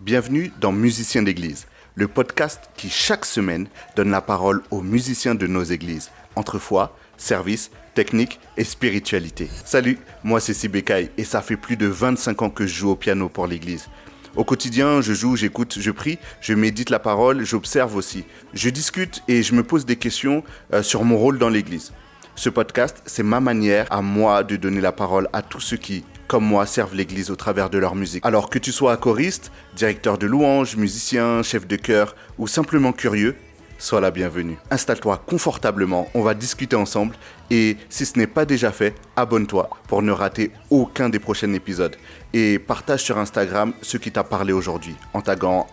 Bienvenue dans Musiciens d'église, le podcast qui chaque semaine donne la parole aux musiciens de nos églises, entre foi, service, technique et spiritualité. Salut, moi c'est Sibécaï et ça fait plus de 25 ans que je joue au piano pour l'église. Au quotidien, je joue, j'écoute, je prie, je médite la parole, j'observe aussi. Je discute et je me pose des questions sur mon rôle dans l'église. Ce podcast, c'est ma manière à moi de donner la parole à tous ceux qui, comme moi, servent l'église au travers de leur musique. Alors que tu sois choriste, directeur de louange, musicien, chef de chœur ou simplement curieux, sois la bienvenue. Installe-toi confortablement, on va discuter ensemble et si ce n'est pas déjà fait, abonne-toi pour ne rater aucun des prochains épisodes. Et partage sur Instagram ce qui t'a parlé aujourd'hui en taguant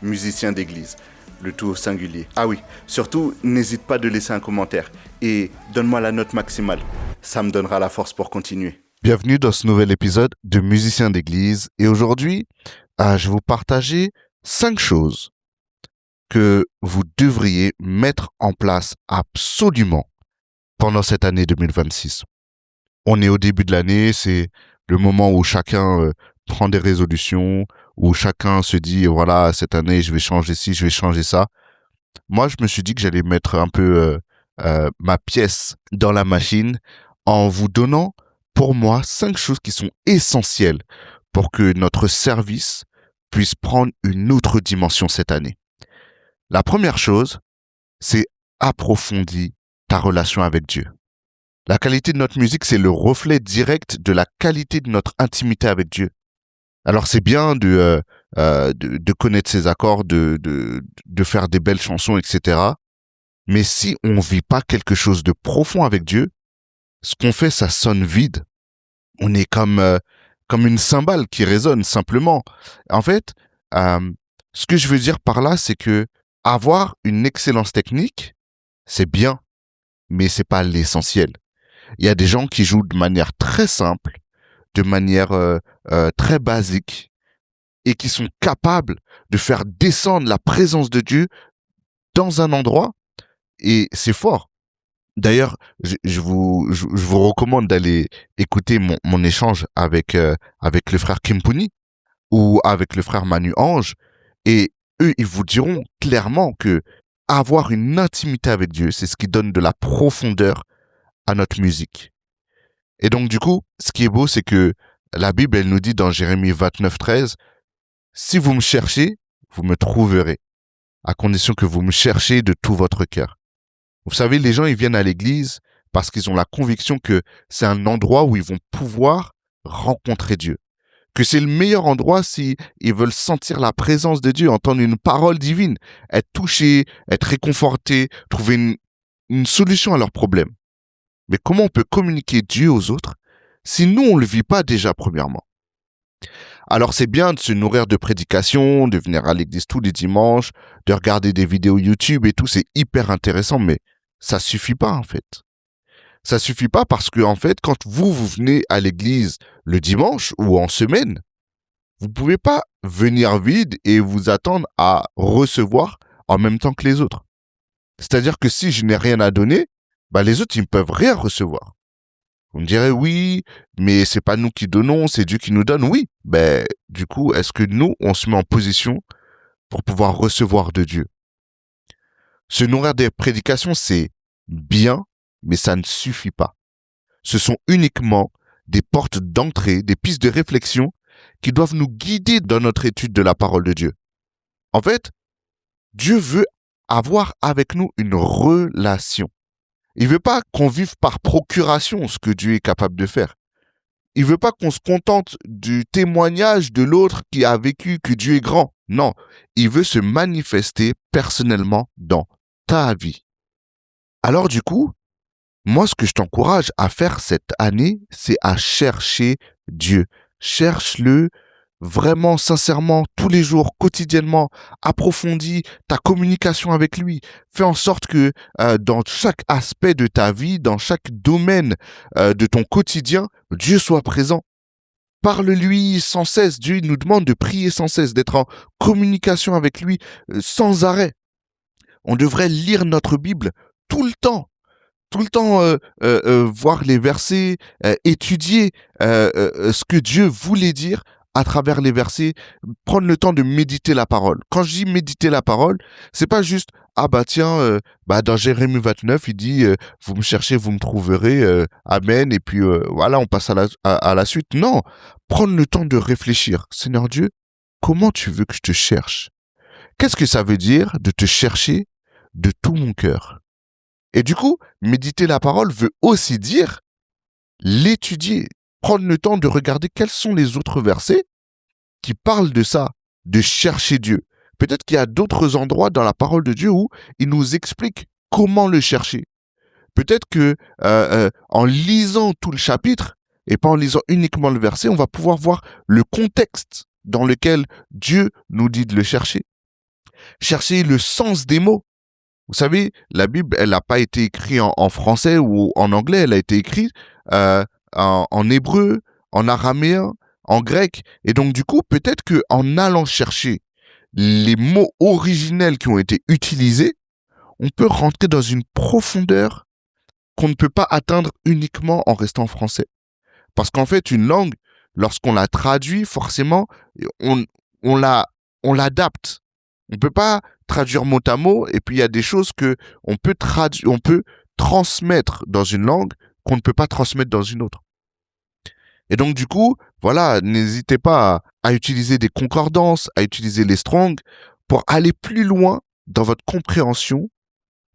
@musicien d'église. Le tout au singulier. Ah oui, surtout, n'hésite pas de laisser un commentaire et donne-moi la note maximale. Ça me donnera la force pour continuer. Bienvenue dans ce nouvel épisode de Musiciens d'église. Et aujourd'hui, je vais vous partager 5 choses que vous devriez mettre en place absolument pendant cette année 2026. On est au début de l'année, c'est le moment où chacun prend des résolutions, où chacun se dit, voilà, cette année, je vais changer ci, je vais changer ça. Moi, je me suis dit que j'allais mettre un peu ma pièce dans la machine en vous donnant, pour moi, 5 choses qui sont essentielles pour que notre service puisse prendre une autre dimension cette année. La première chose, c'est approfondir ta relation avec Dieu. La qualité de notre musique, c'est le reflet direct de la qualité de notre intimité avec Dieu. Alors c'est bien de connaître ses accords, de faire des belles chansons, etc. Mais si on ne vit pas quelque chose de profond avec Dieu, ce qu'on fait, ça sonne vide. On est comme une cymbale qui résonne simplement. En fait, ce que je veux dire par là, c'est que avoir une excellence technique, c'est bien, mais c'est pas l'essentiel. Il y a des gens qui jouent de manière très simple, de manière très basique, et qui sont capables de faire descendre la présence de Dieu dans un endroit, et c'est fort. D'ailleurs, je vous recommande d'aller écouter mon échange avec le frère Kimpuni ou avec le frère Manu Ange, et eux, ils vous diront clairement que avoir une intimité avec Dieu, c'est ce qui donne de la profondeur à notre musique. Et donc, du coup, ce qui est beau, c'est que la Bible, elle nous dit dans Jérémie 29:13, « Si vous me cherchez, vous me trouverez, à condition que vous me cherchez de tout votre cœur. » Vous savez, les gens, ils viennent à l'église parce qu'ils ont la conviction que c'est un endroit où ils vont pouvoir rencontrer Dieu. Que c'est le meilleur endroit si ils veulent sentir la présence de Dieu, entendre une parole divine, être touchés, être réconfortés, trouver une solution à leurs problèmes. Mais comment on peut communiquer Dieu aux autres si nous, on ne le vit pas déjà premièrement? Alors c'est bien de se nourrir de prédications, de venir à l'église tous les dimanches, de regarder des vidéos YouTube et tout, c'est hyper intéressant, mais ça suffit pas en fait. Ça suffit pas parce que en fait, quand vous venez à l'église le dimanche ou en semaine, vous pouvez pas venir vide et vous attendre à recevoir en même temps que les autres. C'est-à-dire que si je n'ai rien à donner, les autres, ils ne peuvent rien recevoir. Vous me direz, oui, mais c'est pas nous qui donnons, c'est Dieu qui nous donne. Oui, du coup, est-ce que nous, on se met en position pour pouvoir recevoir de Dieu? Se nourrir des prédications, c'est bien, mais ça ne suffit pas. Ce sont uniquement des portes d'entrée, des pistes de réflexion qui doivent nous guider dans notre étude de la parole de Dieu. En fait, Dieu veut avoir avec nous une relation. Il veut pas qu'on vive par procuration ce que Dieu est capable de faire. Il veut pas qu'on se contente du témoignage de l'autre qui a vécu que Dieu est grand. Non, il veut se manifester personnellement dans ta vie. Alors du coup, moi ce que je t'encourage à faire cette année, c'est à chercher Dieu. Cherche-le vraiment, sincèrement, tous les jours, quotidiennement, approfondis ta communication avec lui. Fais en sorte que dans chaque aspect de ta vie, dans chaque domaine de ton quotidien, Dieu soit présent. Parle-lui sans cesse. Dieu nous demande de prier sans cesse, d'être en communication avec lui sans arrêt. On devrait lire notre Bible tout le temps. Tout le temps voir les versets, étudier ce que Dieu voulait dire à travers les versets, prendre le temps de méditer la parole. Quand je dis méditer la parole, c'est pas juste dans Jérémie 29, il dit vous me cherchez, vous me trouverez, amen, et puis voilà, on passe à la suite. Non, prendre le temps de réfléchir. Seigneur Dieu, comment tu veux que je te cherche? Qu'est-ce que ça veut dire de te chercher de tout mon cœur? Et du coup, méditer la parole veut aussi dire l'étudier, prendre le temps de regarder quels sont les autres versets qui parlent de ça, de chercher Dieu. Peut-être qu'il y a d'autres endroits dans la parole de Dieu où il nous explique comment le chercher. Peut-être que en lisant tout le chapitre et pas en lisant uniquement le verset, on va pouvoir voir le contexte dans lequel Dieu nous dit de le chercher. Chercher le sens des mots. Vous savez, la Bible, elle n'a pas été écrite en français ou en anglais, elle a été écrite en hébreu, en araméen, en grec. Et donc, du coup, peut-être qu'en allant chercher les mots originels qui ont été utilisés, on peut rentrer dans une profondeur qu'on ne peut pas atteindre uniquement en restant français. Parce qu'en fait, une langue, lorsqu'on la traduit, forcément, on l'adapte. On ne peut pas traduire mot à mot, et puis il y a des choses que on peut transmettre dans une langue qu'on ne peut pas transmettre dans une autre. Et donc du coup, voilà, n'hésitez pas à utiliser des concordances, à utiliser les Strong pour aller plus loin dans votre compréhension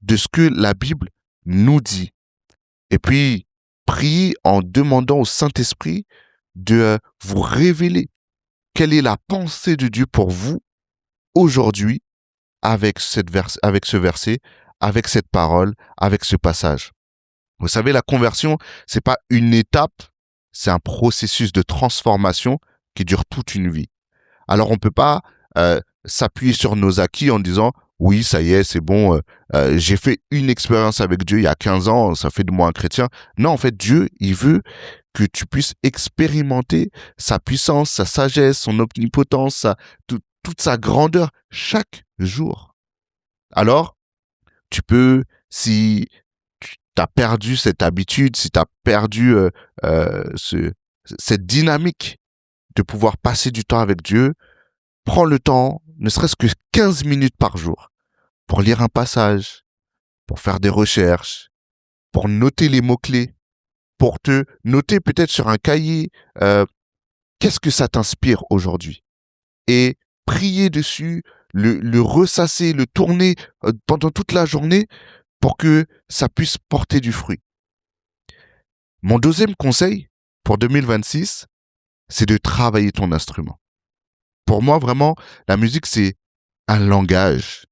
de ce que la Bible nous dit. Et puis, priez en demandant au Saint-Esprit de vous révéler quelle est la pensée de Dieu pour vous aujourd'hui avec ce verset, avec cette parole, avec ce passage. Vous savez, la conversion, c'est pas une étape, c'est un processus de transformation qui dure toute une vie. Alors, on peut pas s'appuyer sur nos acquis en disant oui, ça y est, c'est bon, j'ai fait une expérience avec Dieu il y a 15 ans, ça fait de moi un chrétien. Non, en fait, Dieu, il veut que tu puisses expérimenter sa puissance, sa sagesse, son omnipotence, toute sa grandeur chaque jour. Alors, tu peux, si tu as perdu cette habitude, si tu as perdu cette dynamique de pouvoir passer du temps avec Dieu, prends le temps, ne serait-ce que 15 minutes par jour, pour lire un passage, pour faire des recherches, pour noter les mots-clés, pour te noter peut-être sur un cahier qu'est-ce que ça t'inspire aujourd'hui. Et prier dessus, le ressasser, le tourner pendant toute la journée pour que ça puisse porter du fruit. Mon deuxième conseil pour 2026, c'est de travailler ton instrument. Pour moi, vraiment, la musique, c'est un langage.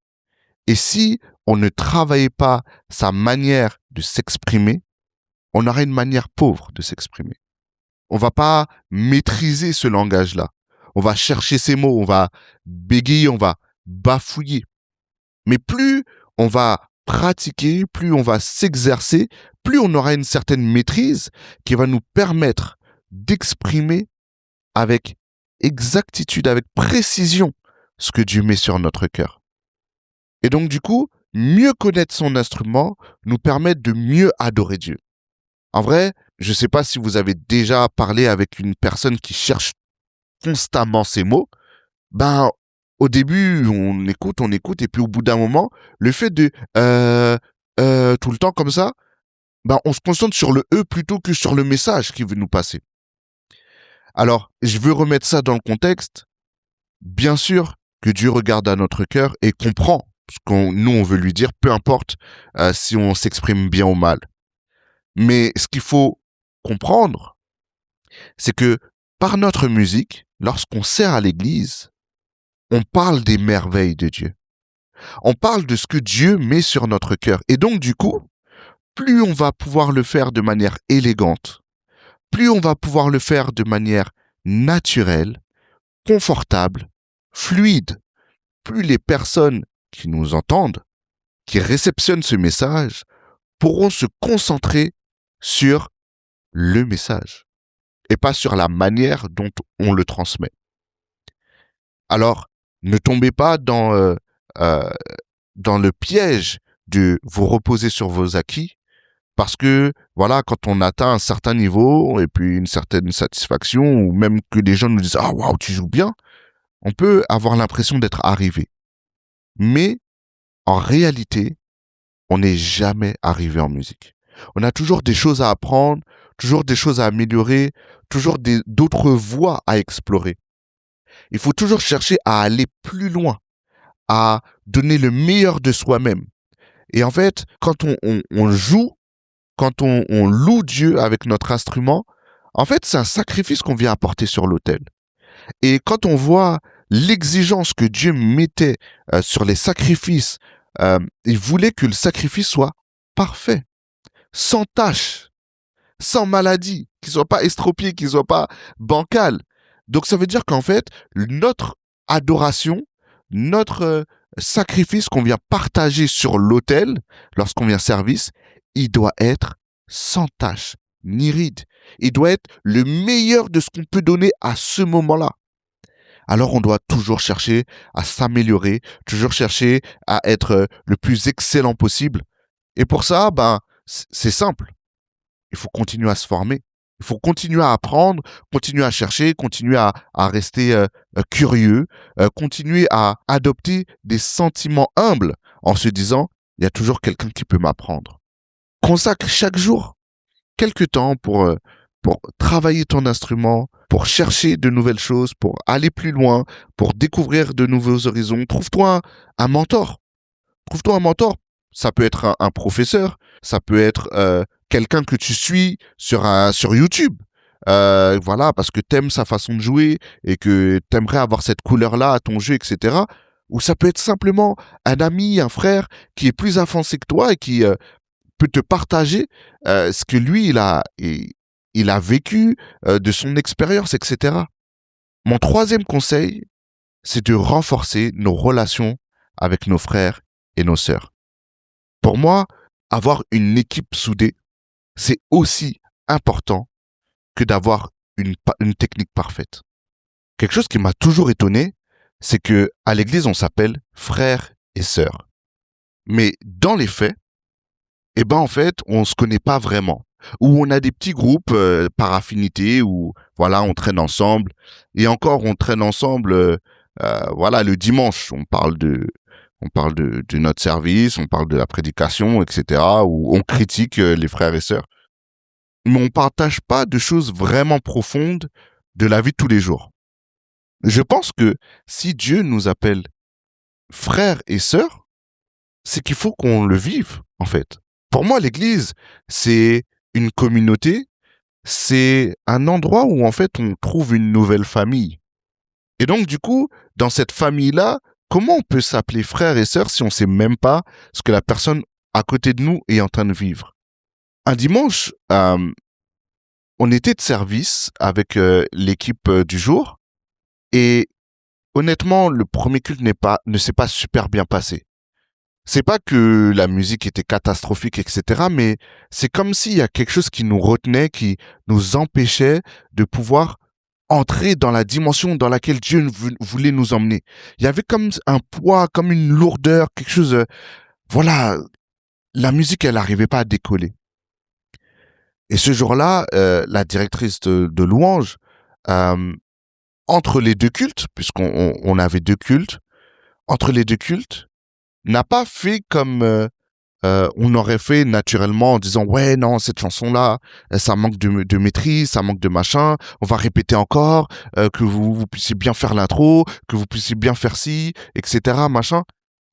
Et si on ne travaillait pas sa manière de s'exprimer, on aurait une manière pauvre de s'exprimer. On va pas maîtriser ce langage-là. On va chercher ces mots, on va bégayer, on va bafouiller. Mais plus on va pratiquer, plus on va s'exercer, plus on aura une certaine maîtrise qui va nous permettre d'exprimer avec exactitude, avec précision, ce que Dieu met sur notre cœur. Et donc, du coup, mieux connaître son instrument nous permet de mieux adorer Dieu. En vrai, je ne sais pas si vous avez déjà parlé avec une personne qui cherche constamment ces mots. Au début, on écoute, et puis au bout d'un moment, le fait de tout le temps comme ça, on se concentre sur le E plutôt que sur le message qu'il veut nous passer. Alors, je veux remettre ça dans le contexte. Bien sûr que Dieu regarde à notre cœur et comprend ce on veut lui dire, peu importe si on s'exprime bien ou mal. Mais ce qu'il faut comprendre, c'est que par notre musique, lorsqu'on sert à l'église, on parle des merveilles de Dieu. On parle de ce que Dieu met sur notre cœur. Et donc, du coup, plus on va pouvoir le faire de manière élégante, plus on va pouvoir le faire de manière naturelle, confortable, fluide, plus les personnes qui nous entendent, qui réceptionnent ce message, pourront se concentrer sur le message et pas sur la manière dont on le transmet. Alors, ne tombez pas dans le piège de vous reposer sur vos acquis, Parce que, voilà, quand on atteint un certain niveau et puis une certaine satisfaction, ou même que les gens nous disent « Ah, waouh, tu joues bien », on peut avoir l'impression d'être arrivé. Mais, en réalité, on n'est jamais arrivé en musique. On a toujours des choses à apprendre, toujours des choses à améliorer, toujours d'autres voies à explorer. Il faut toujours chercher à aller plus loin, à donner le meilleur de soi-même. Et en fait, quand on joue, quand on loue Dieu avec notre instrument, en fait, c'est un sacrifice qu'on vient apporter sur l'autel. Et quand on voit l'exigence que Dieu mettait sur les sacrifices, il voulait que le sacrifice soit parfait, sans tache, sans maladie, qu'il soit pas estropié, qu'il soit pas bancal. Donc ça veut dire qu'en fait, notre adoration, notre sacrifice qu'on vient partager sur l'autel, lorsqu'on vient service, il doit être sans tache, ni ride. Il doit être le meilleur de ce qu'on peut donner à ce moment-là. Alors on doit toujours chercher à s'améliorer, toujours chercher à être le plus excellent possible. Et pour ça, c'est simple. Il faut continuer à se former. Il faut continuer à apprendre, continuer à chercher, continuer à rester curieux, continuer à adopter des sentiments humbles en se disant, il y a toujours quelqu'un qui peut m'apprendre. Consacre chaque jour quelque temps pour travailler ton instrument, pour chercher de nouvelles choses, pour aller plus loin, pour découvrir de nouveaux horizons. Trouve-toi un mentor. Trouve-toi un mentor. Ça peut être un professeur, ça peut être quelqu'un que tu suis sur YouTube. Voilà, parce que t'aimes sa façon de jouer et que t'aimerais avoir cette couleur-là à ton jeu, etc. Ou ça peut être simplement un ami, un frère qui est plus avancé que toi et qui peut te partager ce que lui, il a vécu de son expérience, etc. Mon troisième conseil, c'est de renforcer nos relations avec nos frères et nos sœurs. Pour moi, avoir une équipe soudée, c'est aussi important que d'avoir une technique parfaite. Quelque chose qui m'a toujours étonné, c'est que à l'église, on s'appelle frères et sœurs. Mais dans les faits, en fait, on se connaît pas vraiment. Ou on a des petits groupes par affinité, où voilà, on traîne ensemble. Et encore, on traîne ensemble, voilà, le dimanche, on parle de notre service, on parle de la prédication, etc. Où on critique les frères et sœurs. Mais on partage pas de choses vraiment profondes de la vie de tous les jours. Je pense que si Dieu nous appelle frères et sœurs, c'est qu'il faut qu'on le vive, en fait. Pour moi, l'église, c'est une communauté, c'est un endroit où, en fait, on trouve une nouvelle famille. Et donc, du coup, dans cette famille-là, comment on peut s'appeler frères et sœurs si on ne sait même pas ce que la personne à côté de nous est en train de vivre? Un dimanche, on était de service avec l'équipe du jour et honnêtement, le premier culte ne s'est pas super bien passé. C'est pas que la musique était catastrophique, etc., mais c'est comme s'il y a quelque chose qui nous retenait, qui nous empêchait de pouvoir entrer dans la dimension dans laquelle Dieu voulait nous emmener. Il y avait comme un poids, comme une lourdeur, quelque chose... voilà, la musique, elle n'arrivait pas à décoller. Et ce jour-là, la directrice de louange, entre les deux cultes, puisqu'on avait deux cultes, entre les deux cultes, n'a pas fait comme on aurait fait naturellement en disant « Ouais, non, cette chanson-là, ça manque de maîtrise, ça manque de machin, on va répéter encore, que vous puissiez bien faire l'intro, que vous puissiez bien faire ci, etc. machin. »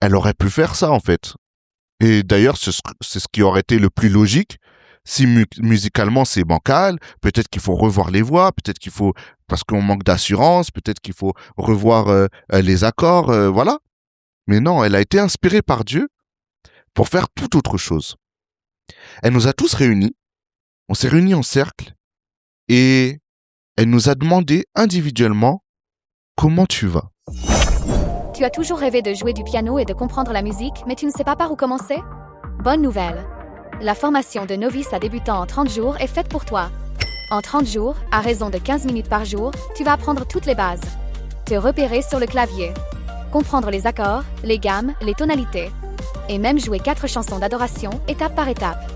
Elle aurait pu faire ça, en fait. Et d'ailleurs, c'est ce qui aurait été le plus logique. Si musicalement c'est bancal, peut-être qu'il faut revoir les voix, peut-être qu'il faut, parce qu'on manque d'assurance, peut-être qu'il faut revoir les accords, voilà. Mais non, elle a été inspirée par Dieu pour faire tout autre chose. Elle nous a tous réunis, on s'est réunis en cercle, et elle nous a demandé individuellement comment tu vas. Tu as toujours rêvé de jouer du piano et de comprendre la musique, mais tu ne sais pas par où commencer? Bonne nouvelle! La formation de novice à débutant en 30 jours est faite pour toi. En 30 jours, à raison de 15 minutes par jour, tu vas apprendre toutes les bases. Te repérer sur le clavier. Comprendre les accords, les gammes, les tonalités. Et même jouer 4 chansons d'adoration, étape par étape.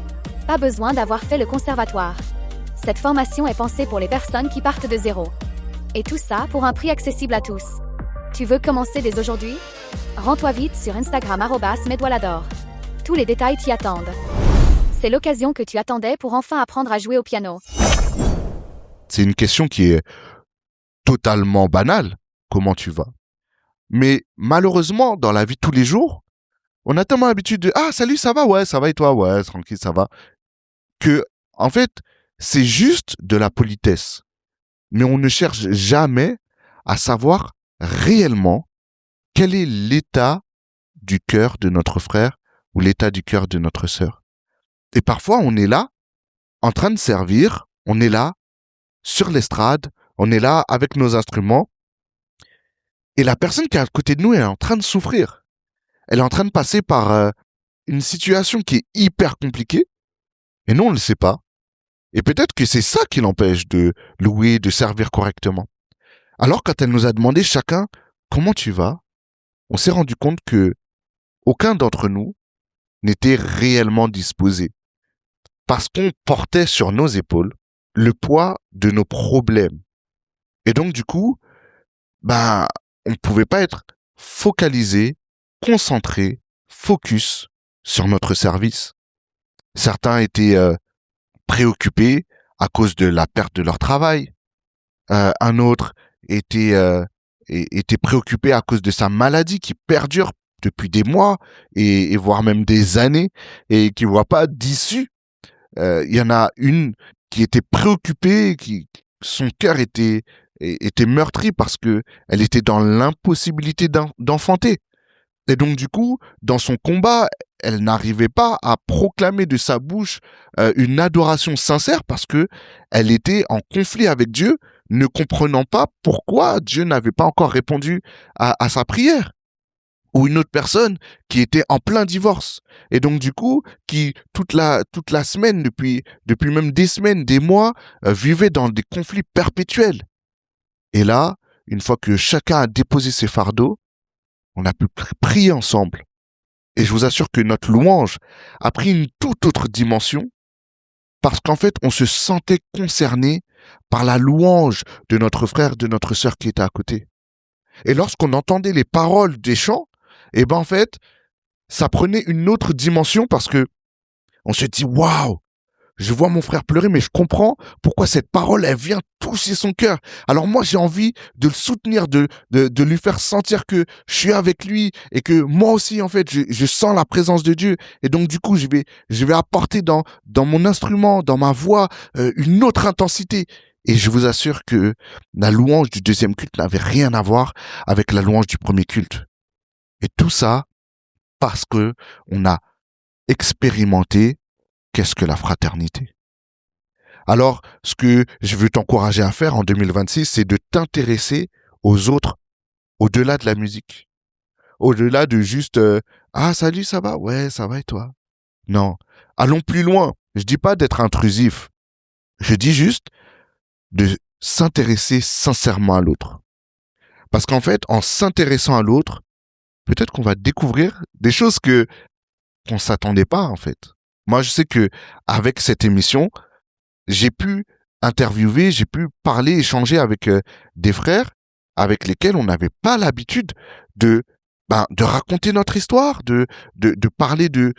Pas besoin d'avoir fait le conservatoire. Cette formation est pensée pour les personnes qui partent de zéro. Et tout ça pour un prix accessible à tous. Tu veux commencer dès aujourd'hui? Rends-toi vite sur Instagram @mesdoigtlador. Tous les détails t'y attendent. C'est l'occasion que tu attendais pour enfin apprendre à jouer au piano. C'est une question qui est totalement banale. Comment tu vas? Mais malheureusement, dans la vie de tous les jours, on a tellement l'habitude de « Ah, salut, ça va? Ouais, ça va et toi? Ouais, tranquille, ça va. » Que, en fait, c'est juste de la politesse. Mais on ne cherche jamais à savoir réellement quel est l'état du cœur de notre frère ou l'état du cœur de notre sœur. Et parfois, on est là, en train de servir, on est là, sur l'estrade, on est là avec nos instruments, et la personne qui est à côté de nous, elle est en train de souffrir. Elle est en train de passer par une situation qui est hyper compliquée, et nous, on ne le sait pas. Et peut-être que c'est ça qui l'empêche de louer, de servir correctement. Alors, quand elle nous a demandé chacun « Comment tu vas ?», on s'est rendu compte que aucun d'entre nous n'était réellement disposé. Parce qu'on portait sur nos épaules le poids de nos problèmes. Et donc, du coup, on ne pouvait pas être focalisé, concentré, focus sur notre service. Certains étaient préoccupés à cause de la perte de leur travail. Un autre était préoccupé à cause de sa maladie qui perdure depuis des mois et voire même des années et qui ne voit pas d'issue. Il y en a une qui était préoccupée, son cœur était meurtri parce que elle était dans l'impossibilité d'enfanter. Et donc, du coup, dans son combat, elle n'arrivait pas à proclamer de sa bouche une adoration sincère parce que elle était en conflit avec Dieu, ne comprenant pas pourquoi Dieu n'avait pas encore répondu à sa prière. Ou une autre personne qui était en plein divorce. Et donc, du coup, qui toute la semaine, depuis même des semaines, des mois, vivait dans des conflits perpétuels. Et là, une fois que chacun a déposé ses fardeaux, on a pu prier ensemble. Et je vous assure que notre louange a pris une toute autre dimension parce qu'en fait, on se sentait concerné par la louange de notre frère, de notre sœur qui était à côté. Et lorsqu'on entendait les paroles des chants, en fait, ça prenait une autre dimension parce que on se dit, waouh, je vois mon frère pleurer, mais je comprends pourquoi cette parole, elle vient toucher son cœur. Alors moi, j'ai envie de le soutenir, de lui faire sentir que je suis avec lui et que moi aussi, en fait, je sens la présence de Dieu. Et donc, du coup, je vais apporter dans mon instrument, dans ma voix, une autre intensité. Et je vous assure que la louange du deuxième culte n'avait rien à voir avec la louange du premier culte. Et tout ça parce que on a expérimenté qu'est-ce que la fraternité. Alors, ce que je veux t'encourager à faire en 2026, c'est de t'intéresser aux autres au-delà de la musique. Au-delà de juste ah, salut, ça va? Ouais, ça va et toi? Non, allons plus loin. Je dis pas d'être intrusif. Je dis juste de s'intéresser sincèrement à l'autre. Parce qu'en fait, en s'intéressant à l'autre, peut-être qu'on va découvrir des choses qu'on s'attendait pas, en fait. Moi, je sais que avec cette émission, j'ai pu interviewer, j'ai pu parler, échanger avec des frères avec lesquels on n'avait pas l'habitude de raconter notre histoire, de parler de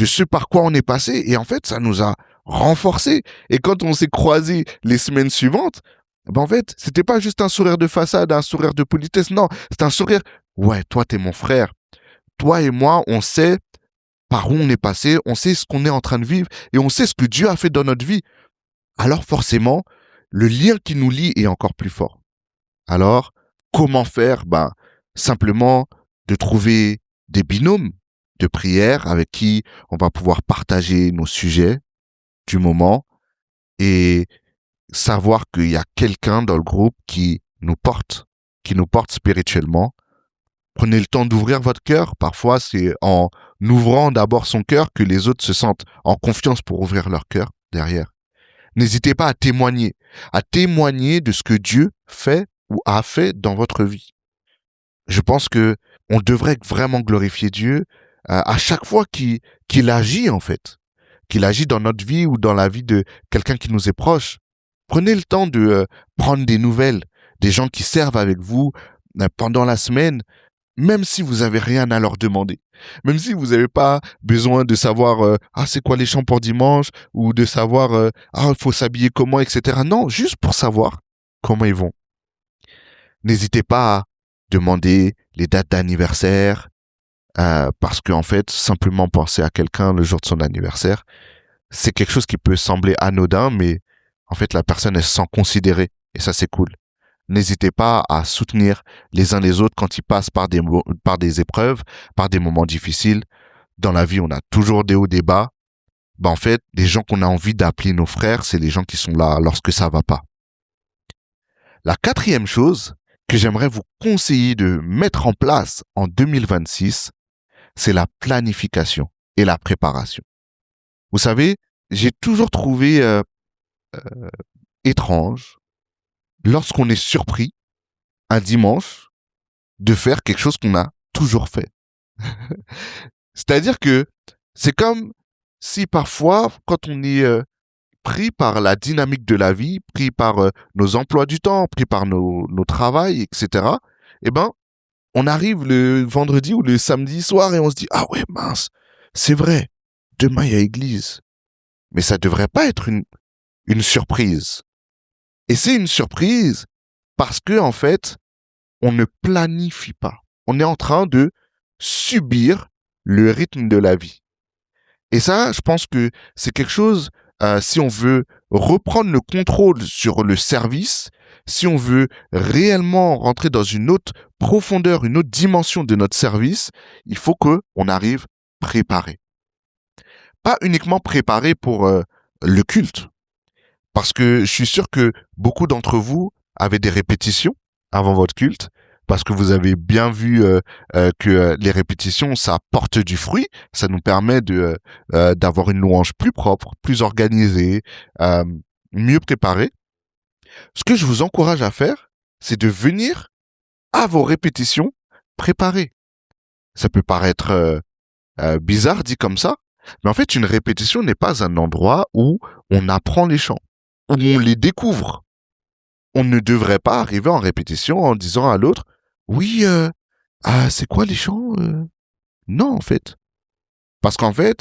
ce par quoi on est passé. Et en fait, ça nous a renforcés. Et quand on s'est croisés les semaines suivantes, en fait, c'était pas juste un sourire de façade, un sourire de politesse. Non, c'est un sourire. Ouais, toi, t'es mon frère. Toi et moi, on sait par où on est passé, on sait ce qu'on est en train de vivre et on sait ce que Dieu a fait dans notre vie. Alors forcément, le lien qui nous lie est encore plus fort. Alors, comment faire? Simplement de trouver des binômes de prière avec qui on va pouvoir partager nos sujets du moment et savoir qu'il y a quelqu'un dans le groupe qui nous porte spirituellement. Prenez le temps d'ouvrir votre cœur. Parfois, c'est en ouvrant d'abord son cœur que les autres se sentent en confiance pour ouvrir leur cœur derrière. N'hésitez pas à témoigner de ce que Dieu fait ou a fait dans votre vie. Je pense que on devrait vraiment glorifier Dieu à chaque fois qu'il agit, en fait. qu'il agit dans notre vie ou dans la vie de quelqu'un qui nous est proche. Prenez le temps de prendre des nouvelles, des gens qui servent avec vous pendant la semaine, même si vous n'avez rien à leur demander. Même si vous n'avez pas besoin de savoir c'est quoi les chants pour dimanche ou de savoir il faut s'habiller comment, etc. Non, juste pour savoir comment ils vont. N'hésitez pas à demander les dates d'anniversaire parce qu'en fait, simplement penser à quelqu'un le jour de son anniversaire, c'est quelque chose qui peut sembler anodin, mais en fait, la personne, elle se sent considérée et ça, c'est cool. N'hésitez pas à soutenir les uns les autres quand ils passent par des épreuves, par des moments difficiles. Dans la vie, on a toujours des hauts, des bas. En fait, les gens qu'on a envie d'appeler nos frères, c'est les gens qui sont là lorsque ça va pas. La 4e chose que j'aimerais vous conseiller de mettre en place en 2026, c'est la planification et la préparation. Vous savez, j'ai toujours trouvé étrange lorsqu'on est surpris un dimanche de faire quelque chose qu'on a toujours fait. C'est-à-dire que c'est comme si parfois, quand on est pris par la dynamique de la vie, pris par nos emplois du temps, pris par nos travails, etc., on arrive le vendredi ou le samedi soir et on se dit « Ah ouais, mince, c'est vrai, demain il y a église. » Mais ça devrait pas être une surprise. Et c'est une surprise parce que, en fait, on ne planifie pas. On est en train de subir le rythme de la vie. Et ça, je pense que c'est quelque chose, si on veut reprendre le contrôle sur le service, si on veut réellement rentrer dans une autre profondeur, une autre dimension de notre service, il faut qu'on arrive préparé. Pas uniquement préparé pour le culte. Parce que je suis sûr que beaucoup d'entre vous avaient des répétitions avant votre culte, parce que vous avez bien vu que les répétitions, ça porte du fruit, ça nous permet d'avoir une louange plus propre, plus organisée, mieux préparée. Ce que je vous encourage à faire, c'est de venir à vos répétitions préparées. Ça peut paraître bizarre dit comme ça, mais en fait, une répétition n'est pas un endroit où on apprend les chants, où on les découvre. On ne devrait pas arriver en répétition en disant à l'autre « Oui, c'est quoi les chants ?» Non, en fait. Parce qu'en fait,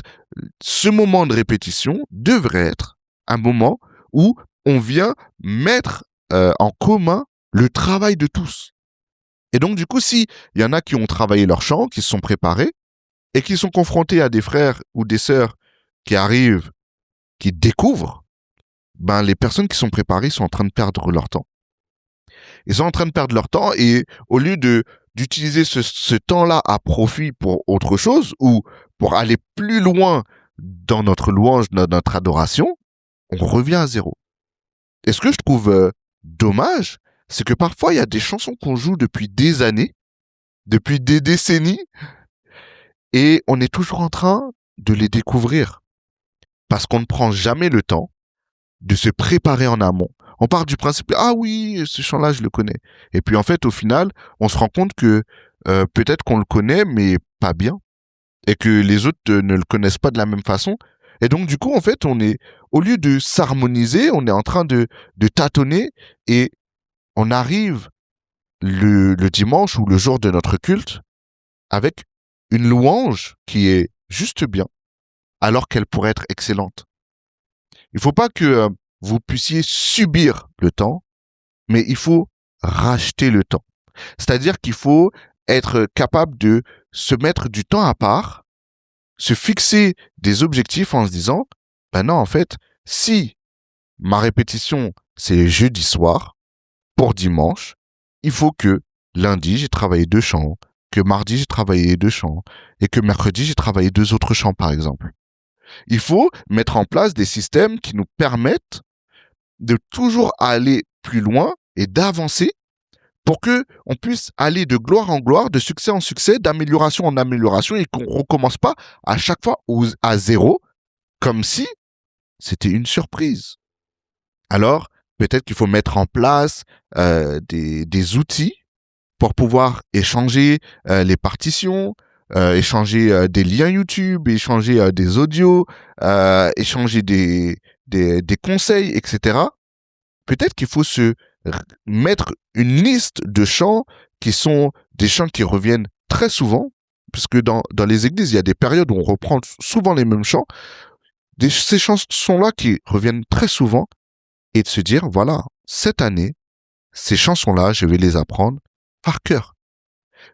ce moment de répétition devrait être un moment où on vient mettre en commun le travail de tous. Et donc, du coup, s'il y en a qui ont travaillé leur chant, qui se sont préparés, et qui sont confrontés à des frères ou des sœurs qui arrivent, qui découvrent, les personnes qui sont préparées sont en train de perdre leur temps. Ils sont en train de perdre leur temps et au lieu d'utiliser ce temps-là à profit pour autre chose ou pour aller plus loin dans notre louange, dans notre adoration, on revient à zéro. Et ce que je trouve dommage, c'est que parfois il y a des chansons qu'on joue depuis des années, depuis des décennies, et on est toujours en train de les découvrir parce qu'on ne prend jamais le temps de se préparer en amont. On part du principe, ah oui, ce chant-là, je le connais. Et puis en fait, au final, on se rend compte que peut-être qu'on le connaît, mais pas bien. Et que les autres ne le connaissent pas de la même façon. Et donc, du coup, en fait, au lieu de s'harmoniser, on est en train de tâtonner et on arrive le dimanche ou le jour de notre culte avec une louange qui est juste bien, alors qu'elle pourrait être excellente. Il ne faut pas que vous puissiez subir le temps, mais il faut racheter le temps. C'est-à-dire qu'il faut être capable de se mettre du temps à part, se fixer des objectifs en se disant, non, en fait, si ma répétition, c'est jeudi soir, pour dimanche, il faut que lundi, j'ai travaillé 2 chants, que mardi, j'ai travaillé 2 chants, et que mercredi, j'ai travaillé 2 autres chants, par exemple. Il faut mettre en place des systèmes qui nous permettent de toujours aller plus loin et d'avancer pour que on puisse aller de gloire en gloire, de succès en succès, d'amélioration en amélioration et qu'on ne recommence pas à chaque fois à zéro, comme si c'était une surprise. Alors, peut-être qu'il faut mettre en place des outils pour pouvoir échanger les partitions, échanger des liens YouTube, échanger des audios, échanger des conseils, etc. Peut-être qu'il faut mettre une liste de chants qui sont des chants qui reviennent très souvent, puisque dans les églises, il y a des périodes où on reprend souvent les mêmes chants, ces chansons-là qui reviennent très souvent, et de se dire, voilà, cette année, ces chansons-là, je vais les apprendre par cœur.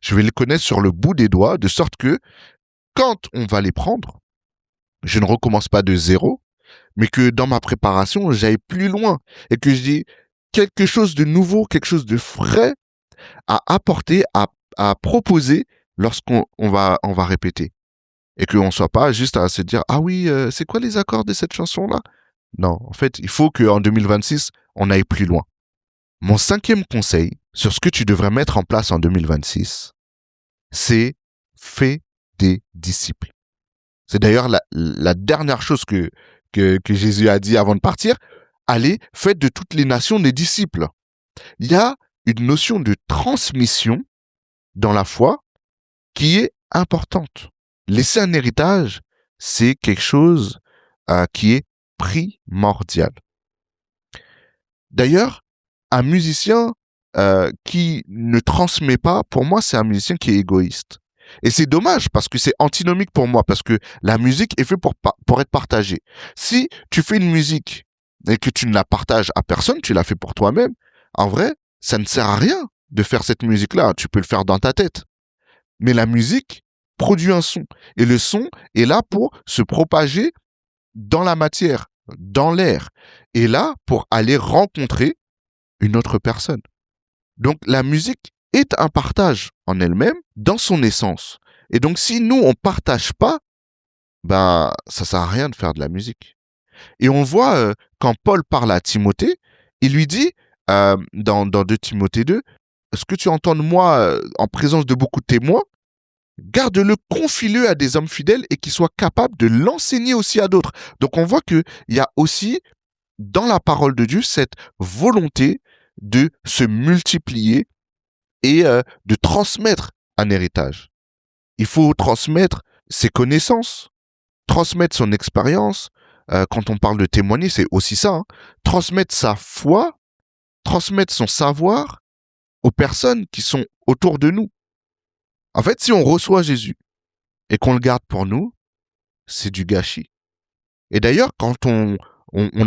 Je vais les connaître sur le bout des doigts, de sorte que, quand on va les prendre, je ne recommence pas de zéro, mais que dans ma préparation, j'aille plus loin, et que j'ai quelque chose de nouveau, quelque chose de frais à apporter, à proposer lorsqu'on va répéter. Et qu'on ne soit pas juste à se dire « Ah oui, c'est quoi les accords de cette chanson-là ?» Non, en fait, il faut qu'en 2026, on aille plus loin. Mon 5e conseil sur ce que tu devrais mettre en place en 2026, c'est fais des disciples. C'est d'ailleurs la dernière chose que Jésus a dit avant de partir. Allez, faites de toutes les nations des disciples. Il y a une notion de transmission dans la foi qui est importante. Laisser un héritage, c'est quelque chose qui est primordial. D'ailleurs, un musicien qui ne transmet pas, pour moi, c'est un musicien qui est égoïste. Et c'est dommage parce que c'est antinomique pour moi, parce que la musique est faite pour être partagée. Si tu fais une musique et que tu ne la partages à personne, tu l'as fait pour toi-même, en vrai, ça ne sert à rien de faire cette musique-là. Tu peux le faire dans ta tête. Mais la musique produit un son. Et le son est là pour se propager dans la matière, dans l'air. Et là, pour aller rencontrer une autre personne. Donc, la musique est un partage en elle-même, dans son essence. Et donc, si nous, on ne partage pas, ben, ça ne sert à rien de faire de la musique. Et on voit, quand Paul parle à Timothée, il lui dit, dans 2 Timothée 2, « Ce que tu entends de moi en présence de beaucoup de témoins, garde-le, confie-le à des hommes fidèles et qui soient capables de l'enseigner aussi à d'autres. » Donc, on voit qu'il y a aussi, dans la parole de Dieu, cette volonté de se multiplier et de transmettre un héritage. Il faut transmettre ses connaissances, transmettre son expérience. Quand on parle de témoigner, c'est aussi ça. Hein. Transmettre sa foi, transmettre son savoir aux personnes qui sont autour de nous. En fait, si on reçoit Jésus et qu'on le garde pour nous, c'est du gâchis. Et d'ailleurs, quand on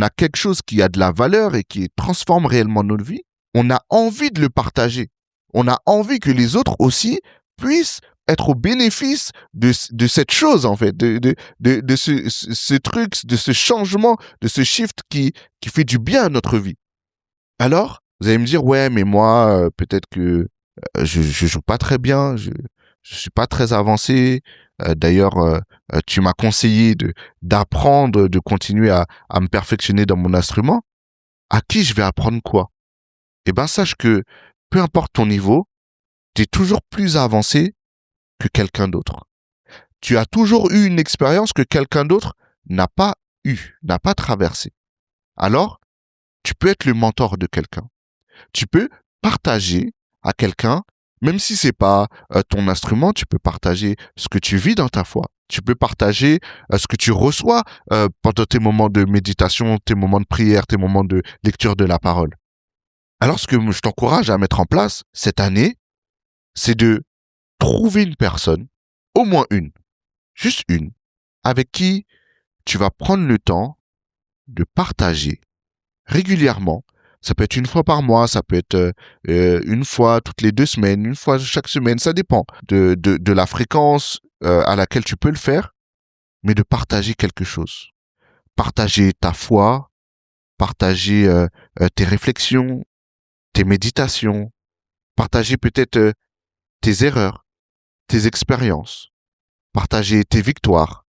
a quelque chose qui a de la valeur et qui transforme réellement notre vie, on a envie de le partager. On a envie que les autres aussi puissent être au bénéfice de cette chose, en fait, de ce truc, de ce changement, de ce shift qui fait du bien à notre vie. Alors, vous allez me dire, ouais, mais moi, peut-être que je joue pas très bien, je suis pas très avancé. D'ailleurs, tu m'as conseillé d'apprendre, de continuer à me perfectionner dans mon instrument. À qui je vais apprendre quoi? Eh bien, sache que peu importe ton niveau, tu es toujours plus avancé que quelqu'un d'autre. Tu as toujours eu une expérience que quelqu'un d'autre n'a pas eue, n'a pas traversée. Alors, tu peux être le mentor de quelqu'un. Tu peux partager à quelqu'un, même si c'est pas ton instrument, tu peux partager ce que tu vis dans ta foi. Tu peux partager ce que tu reçois pendant tes moments de méditation, tes moments de prière, tes moments de lecture de la parole. Alors, ce que je t'encourage à mettre en place cette année, c'est de trouver une personne, au moins une, juste une, avec qui tu vas prendre le temps de partager régulièrement. Ça peut être une fois par mois, ça peut être une fois toutes les 2 semaines, une fois chaque semaine, ça dépend de la fréquence à laquelle tu peux le faire, mais de partager quelque chose. Partager ta foi, partager tes réflexions, tes méditations, partager peut-être tes erreurs, tes expériences, partager tes victoires,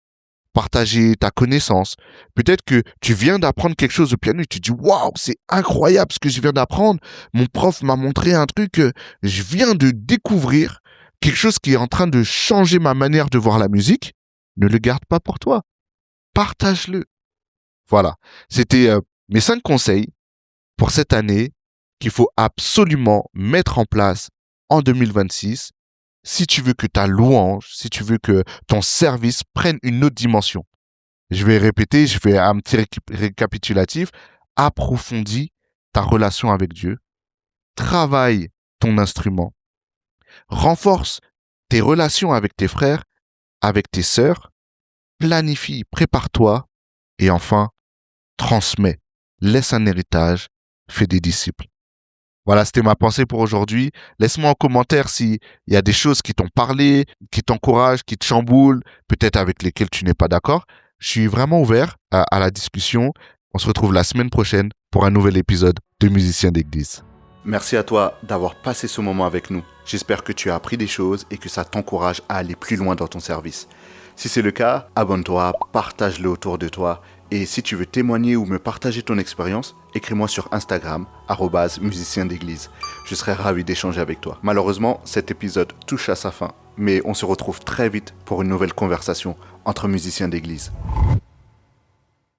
partager ta connaissance. Peut-être que tu viens d'apprendre quelque chose au piano et tu dis « Waouh, c'est incroyable ce que je viens d'apprendre. Mon prof m'a montré un truc, je viens de découvrir quelque chose qui est en train de changer ma manière de voir la musique. » Ne le garde pas pour toi. Partage-le. Voilà. C'était mes 5 conseils pour cette année qu'il faut absolument mettre en place en 2026 si tu veux que ta louange, si tu veux que ton service prenne une autre dimension. Je vais répéter, je fais un petit récapitulatif. Approfondis ta relation avec Dieu. Travaille ton instrument. Renforce tes relations avec tes frères, avec tes sœurs. Planifie, prépare-toi. Et enfin, transmets. Laisse un héritage. Fais des disciples. Voilà, c'était ma pensée pour aujourd'hui. Laisse-moi en commentaire s'il y a des choses qui t'ont parlé, qui t'encouragent, qui te chamboulent, peut-être avec lesquelles tu n'es pas d'accord. Je suis vraiment ouvert à la discussion. On se retrouve la semaine prochaine pour un nouvel épisode de Musiciens d'église. Merci à toi d'avoir passé ce moment avec nous. J'espère que tu as appris des choses et que ça t'encourage à aller plus loin dans ton service. Si c'est le cas, abonne-toi, partage-le autour de toi. Et si tu veux témoigner ou me partager ton expérience, écris-moi sur Instagram, @musicien d'église. Je serai ravi d'échanger avec toi. Malheureusement, cet épisode touche à sa fin, mais on se retrouve très vite pour une nouvelle conversation entre musiciens d'église.